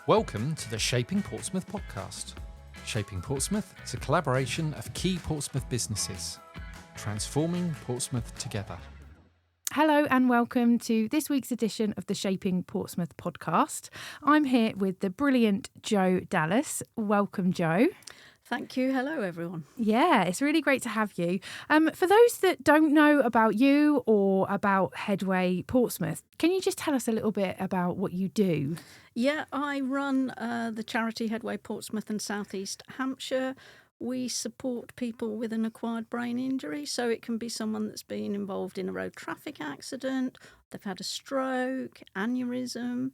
Welcome to the Shaping Portsmouth podcast. Shaping Portsmouth is a collaboration of key Portsmouth businesses, transforming Portsmouth together. Hello and welcome to this week's edition of the Shaping Portsmouth podcast. I'm here with the brilliant Jo Dallas. Welcome, Jo. Thank you. Hello, everyone. Yeah, it's really great to have you. For those that don't know about you or about Headway Portsmouth, can you just tell us a little bit about what you do? Yeah, I run the charity Headway Portsmouth and South East Hampshire. We support people with an acquired brain injury, so it can be someone that's been involved in a road traffic accident, they've had a stroke, aneurysm,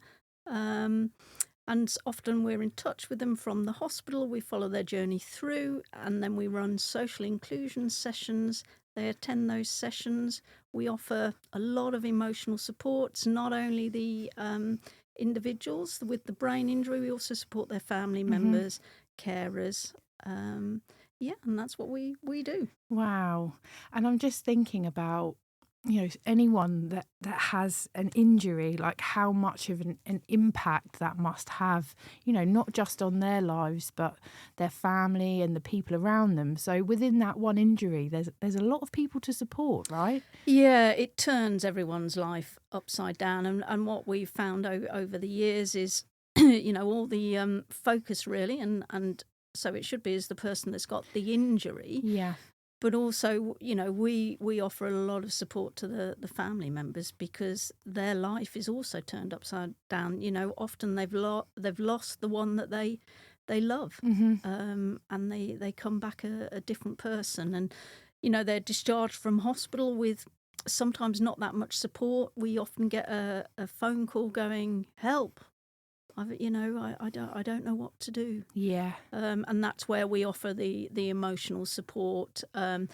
and often we're in touch with them from the hospital. We follow their journey through, and then we run social inclusion sessions. They attend those sessions. We offer a lot of emotional supports, not only the individuals with the brain injury, we also support their family members, carers. And that's what we do. Wow. And I'm just thinking about, anyone that has an injury, like how much of an impact that must have, not just on their lives, but their family and the people around them. So within that one injury, there's a lot of people to support, right? Yeah, it turns everyone's life upside down. And what we've found over the years is, all the focus really, and so it should be as the person that's got the injury. Yeah. But also, we offer a lot of support to the family members because their life is also turned upside down. Often they've lost the one that they love, and they come back a different person. And, they're discharged from hospital with sometimes not that much support. We often get a phone call going, help. I don't know what to do. Yeah. And that's where we offer the emotional support and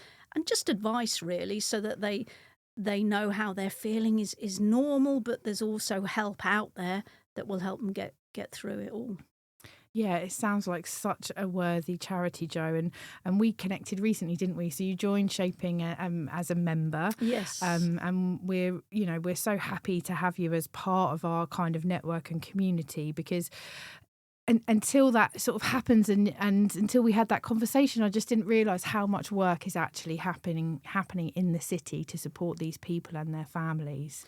just advice, really, so that they know how they're feeling is normal, but there's also help out there that will help them get through it all. Yeah, it sounds like such a worthy charity, Jo. And we connected recently, didn't we? So you joined Shaping as a member. Yes. And we're so happy to have you as part of our kind of network and community because until that sort of happens and until we had that conversation, I just didn't realise how much work is actually happening in the city to support these people and their families.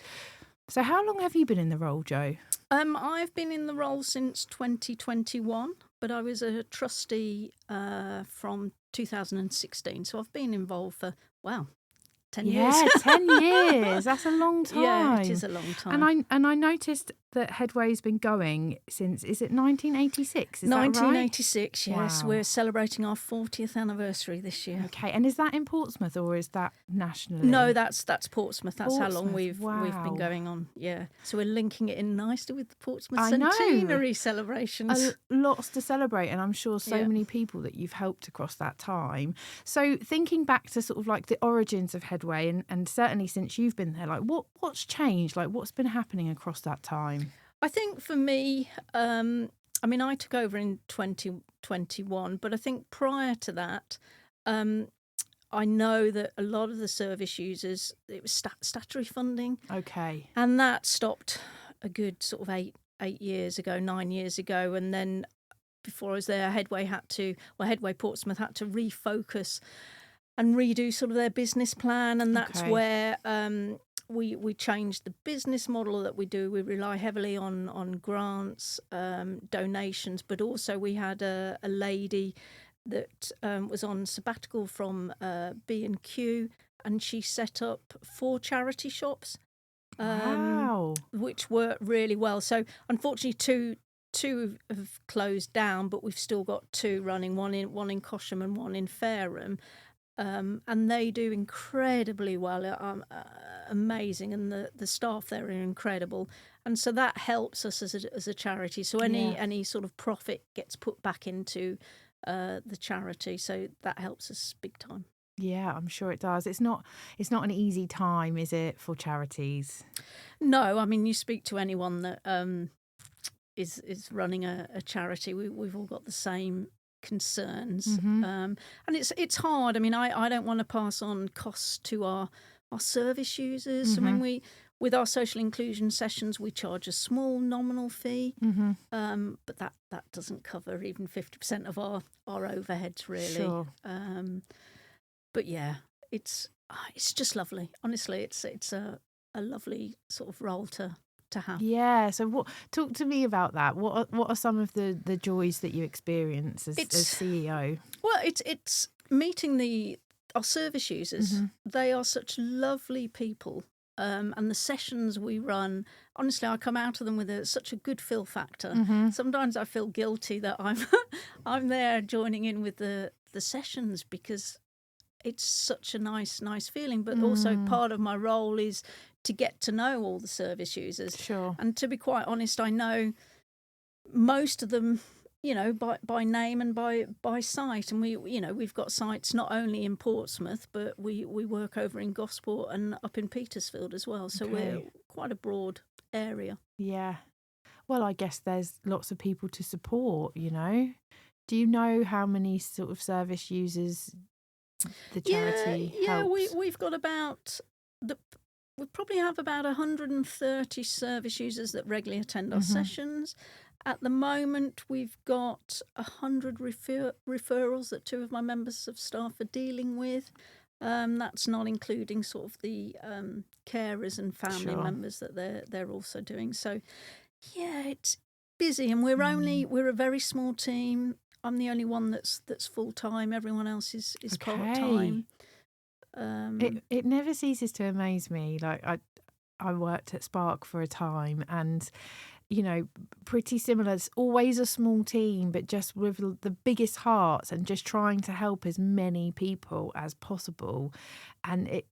So how long have you been in the role, Jo? I've been in the role since 2021, but I was a trustee from 2016. So I've been involved for, 10 years. Yeah, 10 years. That's a long time. Yeah, it is a long time. And I noticed that Headway's been going since, is it 1986? Is 1986, that right? yes. Wow. We're celebrating our 40th anniversary this year. Okay, and is that in Portsmouth or is that nationally? No, that's Portsmouth. That's how long we've Wow. been going on. Yeah, so we're linking it in nicely with the Portsmouth I know. centenary celebrations. Lots to celebrate, and I'm sure so many people that you've helped across that time. So thinking back to sort of like the origins of Headway, and certainly since you've been there, like what's changed? Like what's been happening across that time? I think for me, I took over in 2021, but I think prior to that, I know that a lot of the service users, it was statutory funding. Okay. And that stopped a good sort of 9 years ago. And then before I was there, Headway Portsmouth had to refocus and redo sort of their business plan. And that's where we changed the business model that we do. We rely heavily on grants, donations, but also we had a lady that was on sabbatical from B&Q, and she set up 4 charity shops, which worked really well. So unfortunately, two have closed down, but we've still got 2 running, one in Cosham and one in Fareham. And they do incredibly well, amazing, and the staff there are incredible, and so that helps us as a charity. So any sort of profit gets put back into the charity, so that helps us big time. Yeah, I'm sure it does. It's not an easy time, is it, for charities? No, I mean, you speak to anyone that is running a charity. We've all got the same concerns, and it's hard. I mean, I don't want to pass on costs to our service users. I mean, With our social inclusion sessions, we charge a small nominal fee, but that doesn't cover even 50% of our overheads, really. Sure. But yeah, it's just lovely. Honestly, it's a lovely sort of role to have. Yeah. So talk to me about that. What are some of the joys that you experience as CEO? Well, it's meeting our service users. They are such lovely people. And the sessions we run, honestly, I come out of them with such a good feel factor. Sometimes I feel guilty that I'm there joining in with the sessions because it's such a nice feeling. But also part of my role is to get to know all the service users. Sure. And to be quite honest, I know most of them, by name and by site. And we've got sites not only in Portsmouth, but we work over in Gosport and up in Petersfield as well. So we're quite a broad area. Yeah. Well, I guess there's lots of people to support, Do you know how many sort of service users the charity helps? Yeah, we've got we probably have about 130 service users that regularly attend our sessions. At the moment, we've got 100 referrals that 2 of my members of staff are dealing with. That's not including sort of the carers and family members that they're also doing. So, yeah, it's busy, and we're a very small team. I'm the only one that's full time. Everyone else is part time. It never ceases to amaze me. Like I worked at Spark for a time, and pretty similar. It's always a small team, but just with the biggest hearts and just trying to help as many people as possible. And it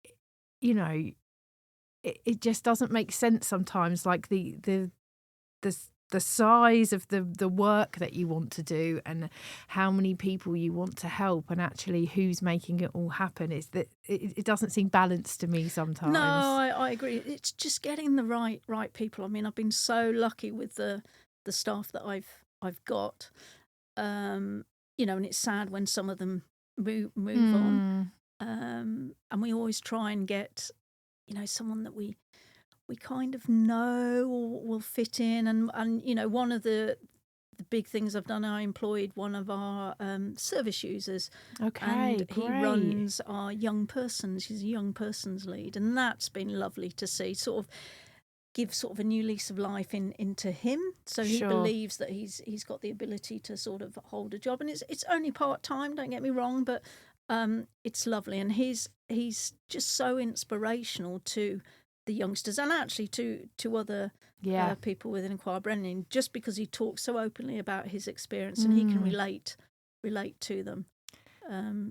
just doesn't make sense sometimes, like the size of the work that you want to do and how many people you want to help and actually who's making it all happen. Is that it doesn't seem balanced to me sometimes. No, I agree. It's just getting the right people. I mean, I've been so lucky with the staff that I've got. And it's sad when some of them move on. And we always try and get, someone that we kind of know or will fit in. And one of the big things I've done, I employed one of our service users. Okay, and great. He runs our young persons. He's a young persons lead, and that's been lovely to see. Sort of give sort of a new lease of life into him. So he believes that he's got the ability to sort of hold a job, and it's only part time. Don't get me wrong, but it's lovely, and he's just so inspirational to the youngsters and actually to other people within acquired brain, just because he talks so openly about his experience and he can relate to them.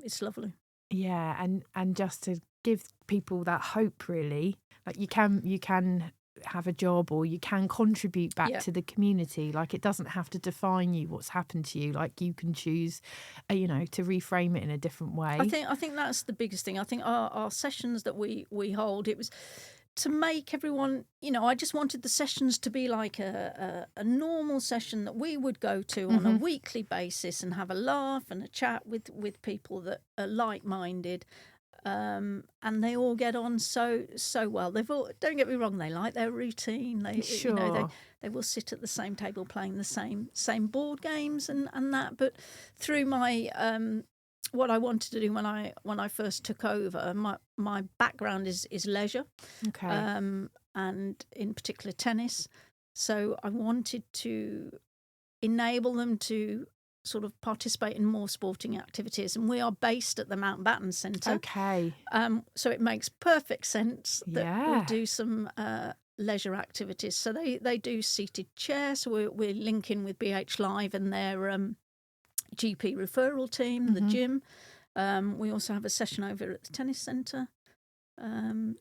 It's lovely. Yeah, and just to give people that hope, really, like you can have a job or you can contribute back to the community. Like it doesn't have to define you what's happened to you. Like you can choose, to reframe it in a different way. I think that's the biggest thing. I think our sessions that we hold, it was to make everyone, I just wanted the sessions to be like a normal session that we would go to on a weekly basis and have a laugh and a chat with people that are like-minded. And they all get on so well. Don't get me wrong, they like their routine. They will sit at the same table playing the same board games and that. But through my what I wanted to do when I first took over, my background is leisure, and in particular tennis. So I wanted to enable them to sort of participate in more sporting activities, and we are based at the Mountbatten Centre. Okay. So it makes perfect sense that we do some leisure activities. So they do seated chairs. So we're linking with BH Live and their GP referral team, the gym. We also have a session over at the tennis centre.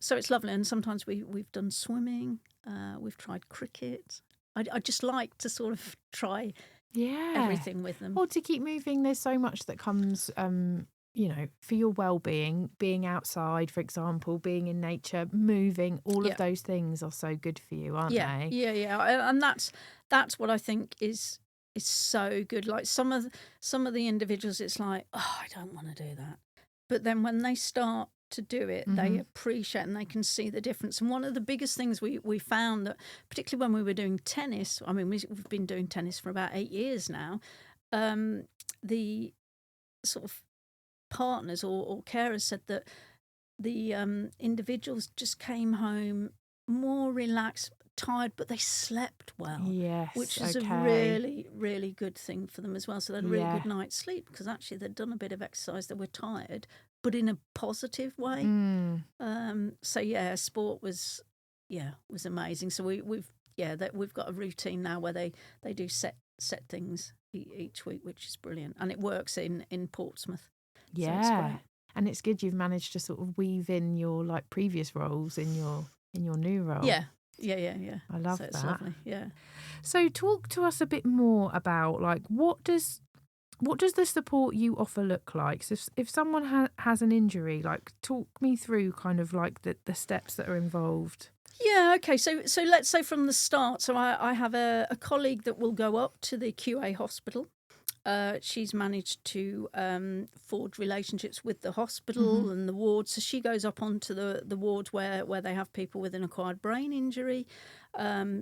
So it's lovely. And sometimes we've done swimming. We've tried cricket. I just like to sort of try everything with them. Well, to keep moving, there's so much that comes, for your well-being, being outside, for example, being in nature, moving, all of those things are so good for you, aren't they? Yeah. And that's what I think is so good. Like some of the individuals, it's like, oh, I don't want to do that. But then when they start to do it, they appreciate and they can see the difference. And one of the biggest things we found, that particularly when we were doing tennis, I mean, we've been doing tennis for about 8 years now, the sort of partners or carers said that the individuals just came home more relaxed, tired, but they slept well. Yes, which is a really, really good thing for them as well. So they had a really good night's sleep because actually they'd done a bit of exercise, they were tired, but in a positive way. So yeah, sport was amazing. So we've got a routine now where they do set things each week, which is brilliant, and it works in Portsmouth. Yeah, so it's great. And it's good you've managed to sort of weave in your like previous roles in your new role. Yeah. I love It's that. lovely. Yeah. So talk to us a bit more about like what does the support you offer look like? So if someone has an injury, like talk me through kind of like the steps that are involved. Yeah, okay. So let's say from the start. So I have a colleague that will go up to the QA hospital. She's managed to forge relationships with the hospital and the ward. So she goes up onto the ward where they have people with an acquired brain injury.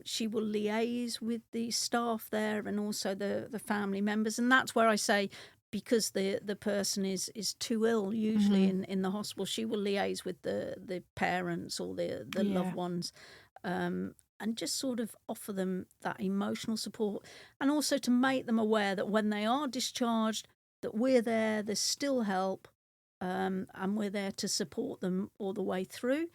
She will liaise with the staff there and also the family members. And that's where I say, because the person is too ill usually in the hospital, she will liaise with the parents or the loved ones. And just sort of offer them that emotional support, and also to make them aware that when they are discharged, that we're there, there's still help, and we're there to support them all the way through.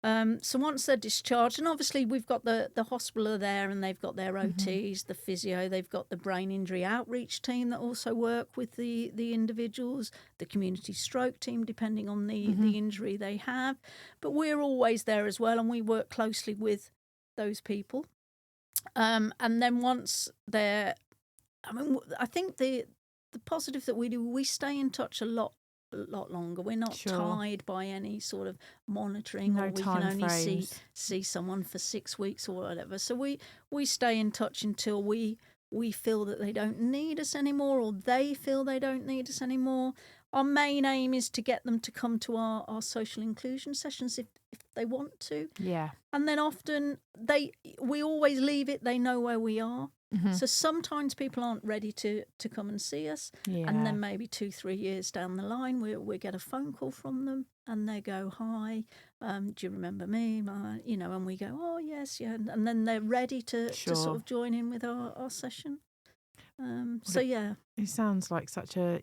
So once they're discharged, and obviously we've got the hospital are there and they've got their OTs, the physio, they've got the brain injury outreach team that also work with the individuals, the community stroke team, depending on the injury they have. But we're always there as well, and we work closely with those people. And then once they're, I think the positive that we do, we stay in touch a lot longer. We're not tied by any sort of monitoring, or we can only see someone for 6 weeks or whatever. So we stay in touch until we feel that they don't need us anymore, or they feel they don't need us anymore. Our main aim is to get them to come to our social inclusion sessions if they want to. Yeah. And then often we always leave it, they know where we are. So sometimes people aren't ready to come and see us. Yeah. And then maybe 2-3 years down the line, we get a phone call from them and they go, "Hi, do you remember me?" And we go, "Oh, yes, yeah." And then they're ready to sort of join in with our session. It sounds like such a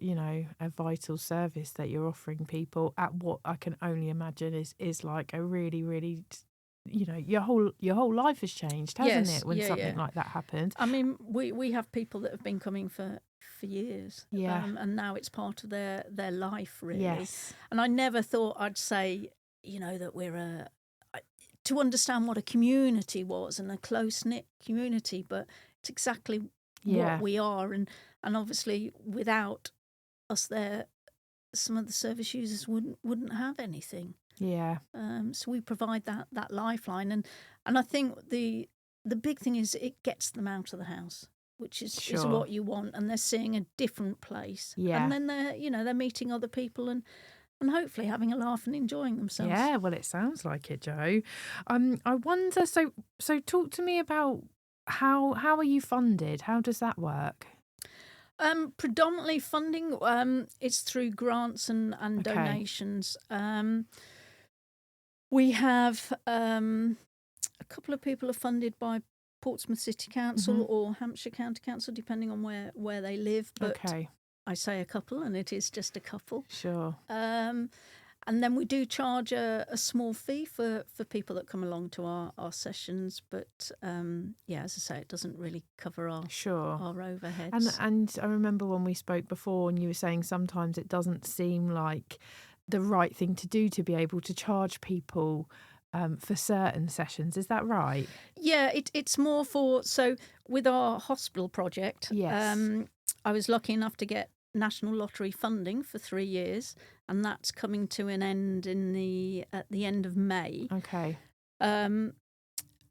vital service that you're offering people at what I can only imagine is like a really, really, your whole life has changed, hasn't it, when something like that happens? I mean, we have people that have been coming for years, and now it's part of their life, really. Yes. And I never thought I'd say, that we're to understand what a community was and a close-knit community, but it's exactly what we are, and obviously without us there, some of the service users wouldn't have anything. Yeah. So we provide that lifeline, and I think the big thing is it gets them out of the house, which is what you want, and they're seeing a different place. Yeah. And then they're meeting other people and hopefully having a laugh and enjoying themselves. Yeah. Well, it sounds like it, Jo. I wonder. So talk to me about how are you funded? How does that work? Predominantly funding it's through grants and donations. We have a couple of people are funded by Portsmouth City Council or Hampshire County Council, depending on where they live. But I say a couple, and it is just a couple. Sure. And then we do charge a small fee for people that come along to our sessions. But, as I say, it doesn't really cover our overheads. And I remember when we spoke before and you were saying sometimes it doesn't seem like the right thing to do to be able to charge people for certain sessions. Is that right? Yeah, it's more for... So with our hospital project, I was lucky enough to get National Lottery funding for 3 years, and that's coming to an end at the end of May. Okay. And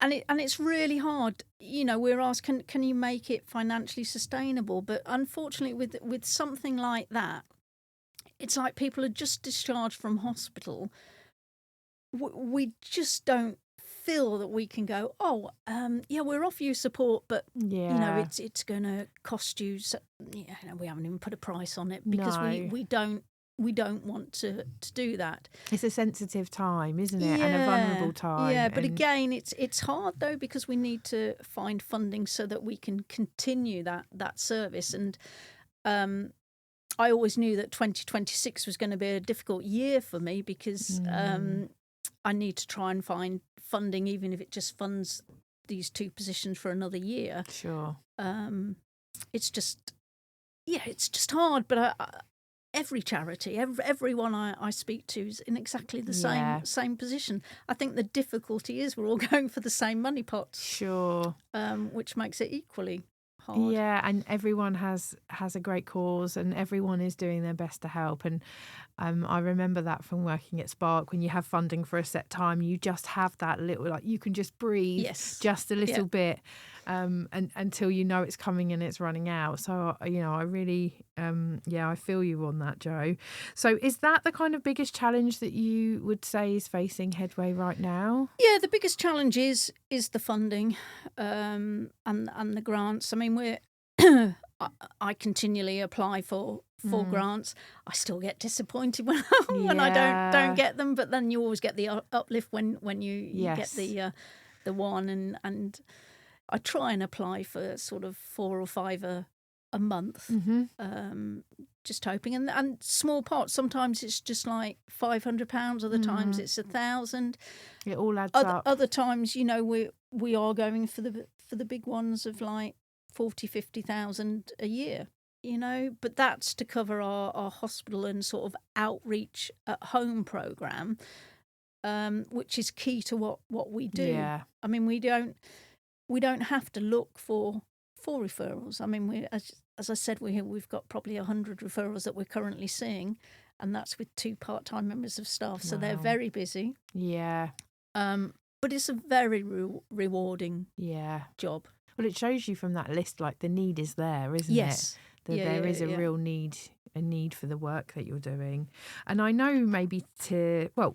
it's really hard. We're asked, can you make it financially sustainable? But unfortunately, with something like that, it's like people are just discharged from hospital. We just don't feel that we can go, we're off you support, but it's going to cost you. So, we haven't even put a price on it because we don't want to do that. It's a sensitive time, isn't it? And a vulnerable time. Yeah, but again, it's hard though because we need to find funding so that we can continue that service. And I always knew that 2026 was going to be a difficult year for me because I need to try and find funding, even if it just funds these 2 positions for another year. Sure. It's just hard. But every charity, everyone I speak to is in exactly the same position. I think the difficulty is we're all going for the same money pots. Sure. Which makes it equally hard. Yeah, and everyone has a great cause, and everyone is doing their best to help. And I remember that from working at Spark. When you have funding for a set time, you just have that little, like, you can just breathe just a little bit, and until you know it's coming and it's running out. So I really I feel you on that, Jo. So is that the kind of biggest challenge that you would say is facing Headway right now? Yeah, the biggest challenge is the funding and the grants. I mean, I continually apply for grants. I still get disappointed when I don't get them, but then you always get the uplift when you get the one, and I try and apply for sort of 4 or 5 a month, just hoping, and small pots. Sometimes it's just like £500, other times it's 1,000. It all adds up. Other times, we are going for the big ones of like 40, 50,000 a year, but that's to cover our hospital and sort of outreach at home programme, which is key to what we do. Yeah. I mean, we don't have to look for referrals. I mean, we, as I said, we've got probably 100 referrals that we're currently seeing, and that's with 2 part-time members of staff. So they're very busy. Yeah. But it's a very rewarding job. Well, it shows you from that list, like, the need is there, isn't it? That there is a real need, a need for the work that you're doing. And I know maybe I'll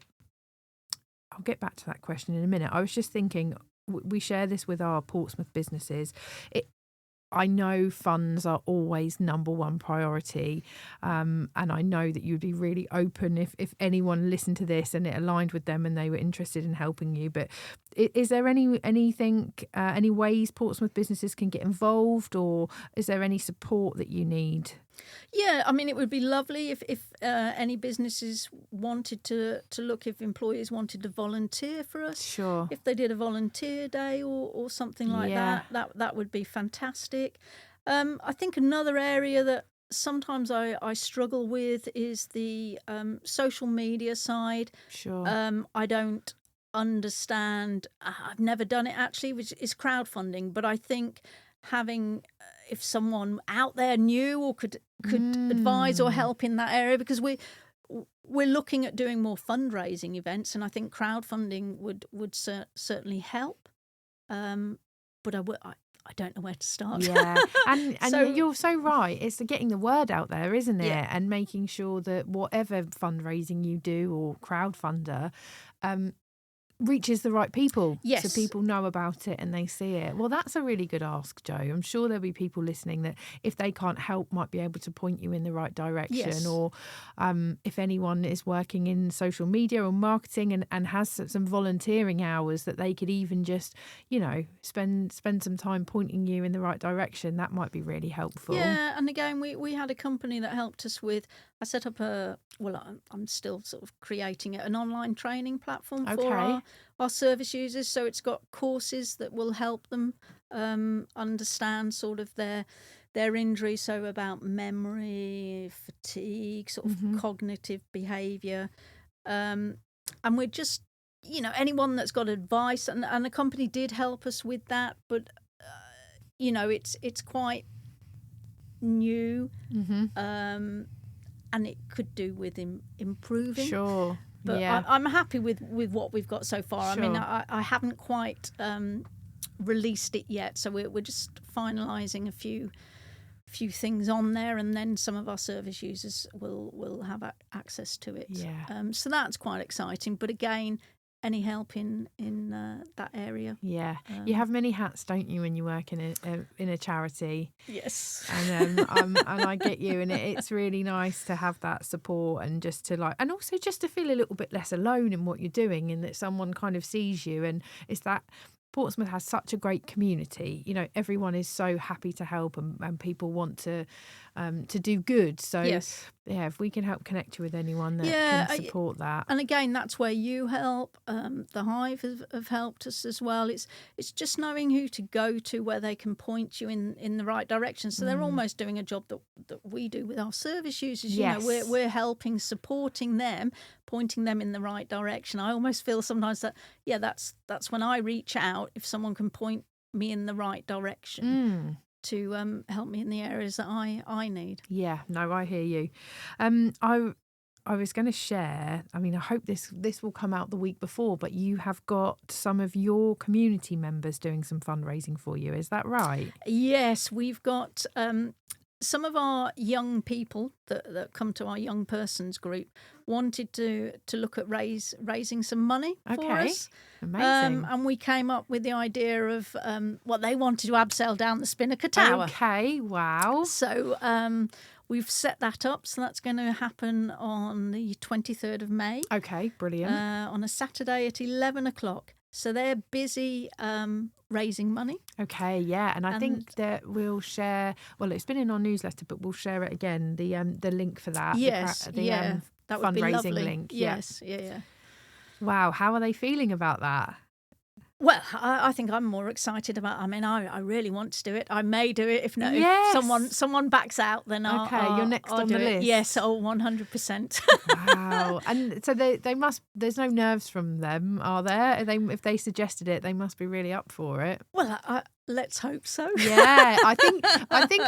get back to that question in a minute. I was just thinking, we share this with our Portsmouth businesses. I know funds are always number one priority, and I know that you'd be really open if anyone listened to this and it aligned with them and they were interested in helping you. But is there any ways Portsmouth businesses can get involved, or is there any support that you need? Yeah, I mean, it would be lovely if any businesses wanted to look, if employees wanted to volunteer for us. Sure. If they did a volunteer day or something like that would be fantastic. I think another area that sometimes I struggle with is the social media side. Sure. I don't understand. I've never done it actually, which is crowdfunding. But I think having, if someone out there knew or could advise or help in that area, because we're looking at doing more fundraising events, and I think crowdfunding would certainly help. But I don't know where to start. Yeah, and so, you're so right. It's getting the word out there, isn't it? Yeah. And making sure that whatever fundraising you do or crowdfunder reaches the right people. Yes. So people know about it and they see it. Well, that's a really good ask, Jo. I'm sure there'll be people listening that, if they can't help, might be able to point you in the right direction. Yes. Or if anyone is working in social media or marketing and has some volunteering hours, that they could even just, spend some time pointing you in the right direction. That might be really helpful. Yeah, and again, we had a company that helped us with, I set up I'm still sort of creating an online training platform for our service users. So it's got courses that will help them understand sort of their injury. So about memory, fatigue, sort of cognitive behaviour. And we're just, anyone that's got advice, and the company did help us with that. But, it's quite new. And it could do with improving. Sure. But yeah. I'm happy with what we've got so far. Sure. I mean, I haven't quite released it yet, so we're just finalising a few things on there, and then some of our service users will have access to it. Yeah. So that's quite exciting. But again, any help in that area? Yeah, you have many hats, don't you, when you work in a charity? Yes. And and I get you, and it's really nice to have that support, and just to and also just to feel a little bit less alone in what you're doing, and that someone kind of sees you. And it's that Portsmouth has such a great community. Everyone is so happy to help, and people want to do good. So yes. Yeah, if we can help connect you with anyone that can support that. And again, that's where you help. The Hive have helped us as well. It's just knowing who to go to, where they can point you in the right direction. So they're almost doing a job that we do with our service users. Yes. We're helping, supporting them, pointing them in the right direction. I almost feel sometimes that, that's when I reach out, if someone can point me in the right direction. To help me in the areas that I need. Yeah, no, I hear you. I was going to share, I hope this will come out the week before, but you have got some of your community members doing some fundraising for you. Is that right? Yes, we've got some of our young people that come to our young persons group wanted to look at raising some money for us. Amazing. And we came up with the idea of they wanted to abseil down the Spinnaker Tower. Okay, wow. So we've set that up. So that's going to happen on the 23rd of May. Okay, brilliant. On a Saturday at 11 o'clock. So they're busy raising money. Okay, yeah, and I think that we'll share. Well, it's been in our newsletter, but we'll share it again. The link for that. Yes, that would be fundraising lovely. link. Yes, yeah. Wow, how are they feeling about that? Well, I think I'm more excited about. I really want to do it. I may do it if Yes. if someone backs out, then you're next I'll on do the it. list. Yes, 100%. Wow, and so they must. There's no nerves from them, are there? If they suggested it, they must be really up for it. Well, let's hope so. Yeah, I think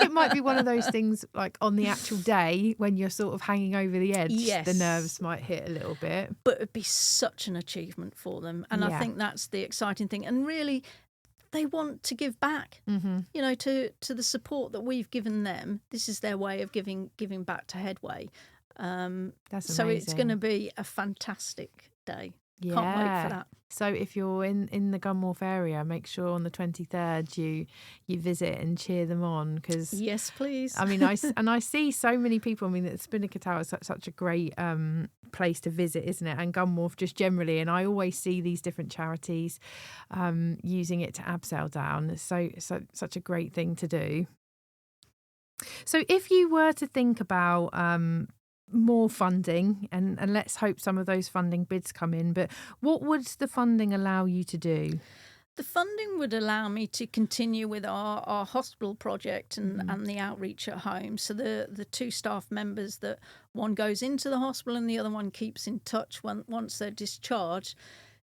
it might be one of those things, like on the actual day when you're sort of hanging over the edge, Yes. the nerves might hit a little bit. But it'd be such an achievement for them, and I think that's the exciting thing. And really, they want to give back. To the support that we've given them. This is their way of giving back to Headway. That's amazing. So it's going to be a fantastic day. Yeah. Can't wait for that. So if you're in the Gunwharf area, make sure on the 23rd you visit and cheer them on, because yes, please. I see so many people. The Spinnaker Tower is such a great place to visit, isn't it? And Gunwharf just generally, and I always see these different charities using it to abseil down. It's so such a great thing to do. So if you were to think about more funding, and let's hope some of those funding bids come in, but what would the funding allow you to do? The funding would allow me to continue with our hospital project and the outreach at home. So the two staff members, that one goes into the hospital and the other one keeps in touch once they're discharged,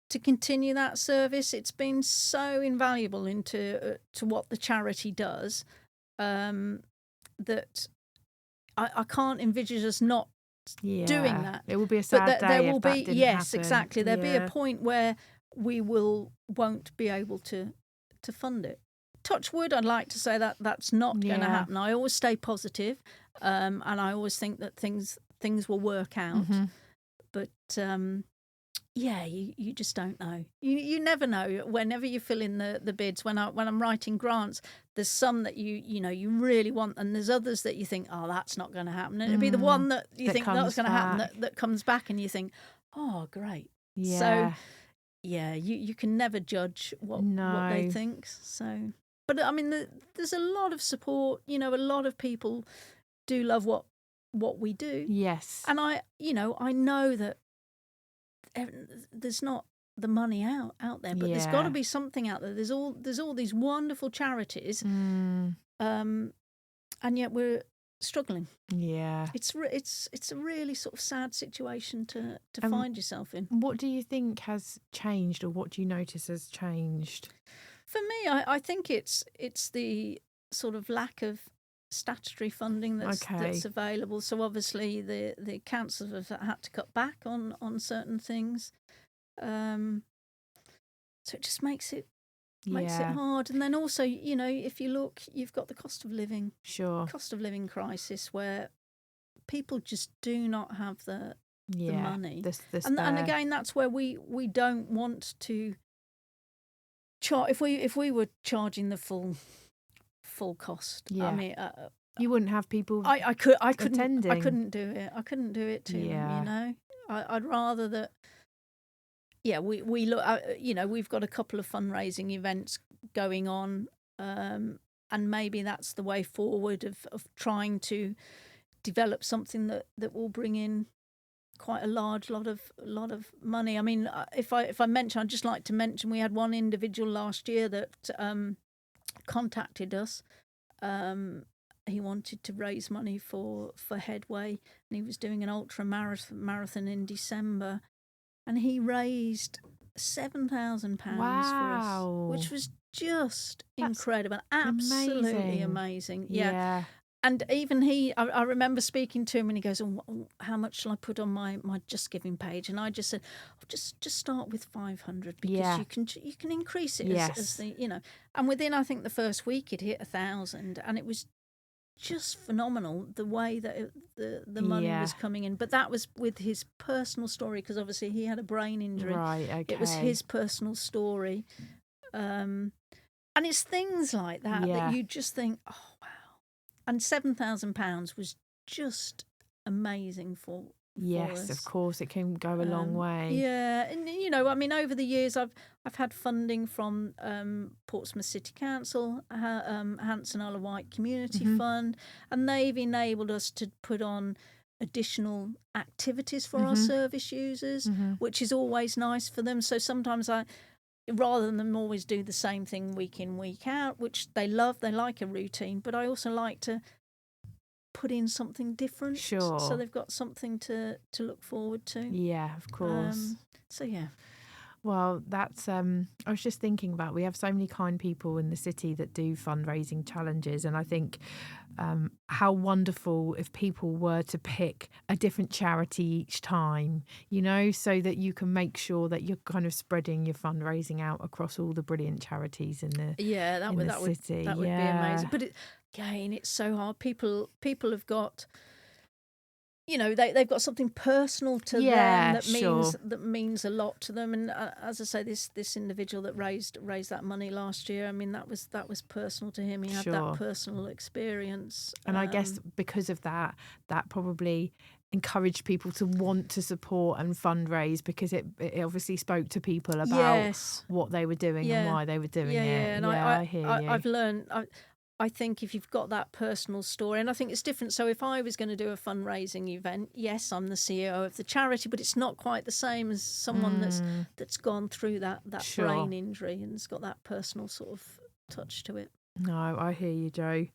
to continue that service. It's been so invaluable to what the charity does, that I can't envisage us not doing that. It will be a sad day there will if that be, didn't yes, happen. exactly. There'll be a point where we won't be able to fund it. Touch wood, I'd like to say that's not going to happen. I always stay positive, and I always think that things will work out. But you just don't know. You never know. Whenever you fill in the bids, when I'm writing grants, there's some that you really want, and there's others that you think, oh, that's not going to happen. And it'll be the one that you think that's going to happen that comes back, and you think, oh, great. Yeah. So you can never judge what they think. So, but there's a lot of support. A lot of people do love what we do. Yes. And I know that there's not the money out there, but there's got to be something out there. There's all these wonderful charities, and yet we're struggling. Yeah, it's a really sort of sad situation to find yourself in. What do you think has changed, or what do you notice has changed? For me, I think it's the sort of lack of statutory funding that's available. So obviously the councils have had to cut back on certain things. So it just makes it Makes it hard. And then also, if you look, you've got the cost of living crisis where people just do not have the money. And again, that's where we don't want to charge. If we were charging the full cost, I mean, you wouldn't have people. I couldn't attending. I couldn't do it. I couldn't do it to them. I'd rather that. Yeah, we look. We've got a couple of fundraising events going on, and maybe that's the way forward of trying to develop something that will bring in quite a large lot of money. I mean, if I mention, I'd just like to mention we had one individual last year that contacted us. He wanted to raise money for Headway, and he was doing an ultra marathon in December. And he raised £7,000 for us, which was just incredible, absolutely amazing. Yeah. And even I remember speaking to him, and he goes, "How much shall I put on my Just Giving page?" And I just said, "Just start with 500 because you can increase it as the And within I think the first week it hit 1,000, and it was just phenomenal the way that the money was coming in. But that was with his personal story, because obviously he had a brain injury. Right, okay. It was his personal story. And it's things like that that you just think, oh, wow. And £7,000 was just amazing for Yes, us. of course, it can go a long way. Yeah, and I mean, over the years, I've had funding from Portsmouth City Council, Hanson Isle of Wight Community Fund, and they've enabled us to put on additional activities for our service users, which is always nice for them. So sometimes rather than them always do the same thing week in, week out, which they love, they like a routine, but I also like to put in something different, so they've got something to look forward to. Yeah, of course. Well, that's I was just thinking about, we have so many kind people in the city that do fundraising challenges, and I think how wonderful if people were to pick a different charity each time, so that you can make sure that you're kind of spreading your fundraising out across all the brilliant charities in the city. That would be amazing. But it's so hard. People have got, they've got something personal to them that means a lot to them. And as I say, this individual that raised that money last year, I mean, that was personal to him. He had that personal experience, and I guess because of that probably encouraged people to want to support and fundraise, because it obviously spoke to people about what they were doing and why they were doing it. And I hear you. I've learned. I think if you've got that personal story, and I think it's different. So if I was going to do a fundraising event, yes, I'm the CEO of the charity, but it's not quite the same as someone that's gone through that brain injury and has got that personal sort of touch to it. No, I hear you, Jo.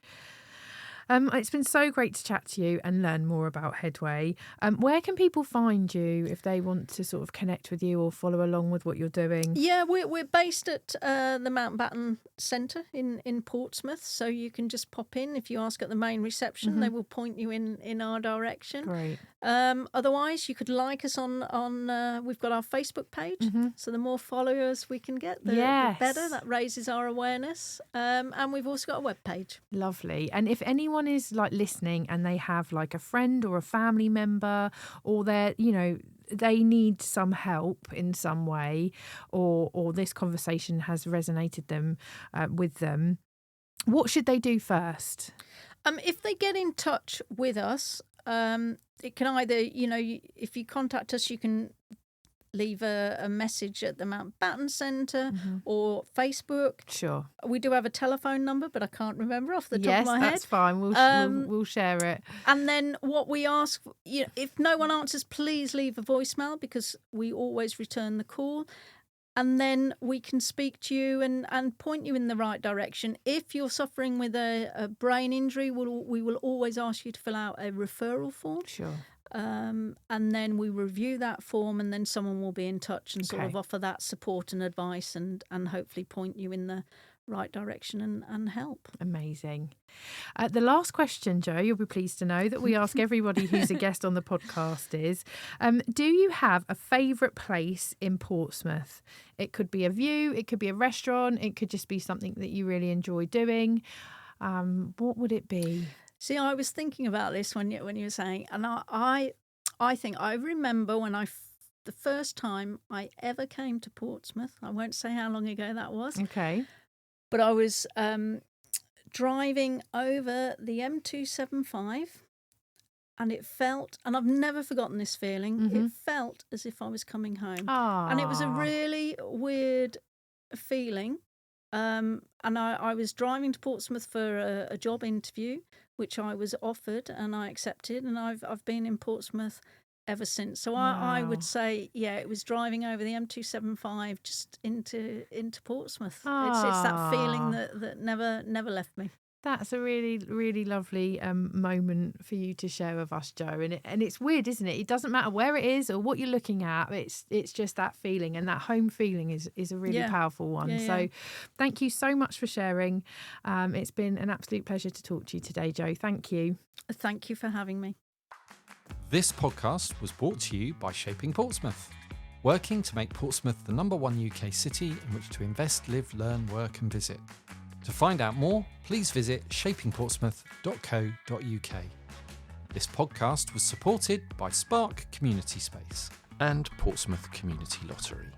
It's been so great to chat to you and learn more about Headway. Where can people find you if they want to sort of connect with you or follow along with what you're doing? Yeah, we're based at the Mountbatten Centre in Portsmouth, so you can just pop in. If you ask at the main reception, they will point you in our direction. Great. Otherwise, you could like us on we've got our Facebook page, so the more followers we can get, the better. That raises our awareness. And we've also got a web page. Lovely. And if anyone is like listening and they have like a friend or a family member, or they're, they need some help in some way, or this conversation has resonated with them, what should they do first? If they get in touch with us, it can either, if you contact us, you can leave a message at the Mountbatten Centre or Facebook. Sure. We do have a telephone number, but I can't remember off the top of my head. Yes, that's fine. We'll share it. And then what we ask, if no one answers, please leave a voicemail, because we always return the call. And then we can speak to you and point you in the right direction. If you're suffering with a brain injury, we will always ask you to fill out a referral form. Sure. And then we review that form, and then someone will be in touch and sort of offer that support and advice and hopefully point you in the right direction and help. Amazing. The last question, Jo, you'll be pleased to know that we ask everybody who's a guest on the podcast is, do you have a favourite place in Portsmouth? It could be a view, it could be a restaurant, it could just be something that you really enjoy doing. What would it be? See, I was thinking about this when you were saying, and I think I remember when the first time I ever came to Portsmouth. I won't say how long ago that was. Okay. But I was driving over the M275, and it felt, and I've never forgotten this feeling, it felt as if I was coming home. Aww. And it was a really weird feeling. And I was driving to Portsmouth for a job interview, which I was offered and I accepted, and I've been in Portsmouth ever since. So I would say, yeah, it was driving over the M275 just into Portsmouth. It's that feeling that never left me. That's a really, really lovely moment for you to share with us, Jo. And it's weird, isn't it? It doesn't matter where it is or what you're looking at. It's just that feeling, and that home feeling is a really powerful one. Yeah, so thank you so much for sharing. It's been an absolute pleasure to talk to you today, Jo. Thank you. Thank you for having me. This podcast was brought to you by Shaping Portsmouth, working to make Portsmouth the #1 UK city in which to invest, live, learn, work and visit. To find out more, please visit shapingportsmouth.co.uk. This podcast was supported by Spark Community Space and Portsmouth Community Lottery.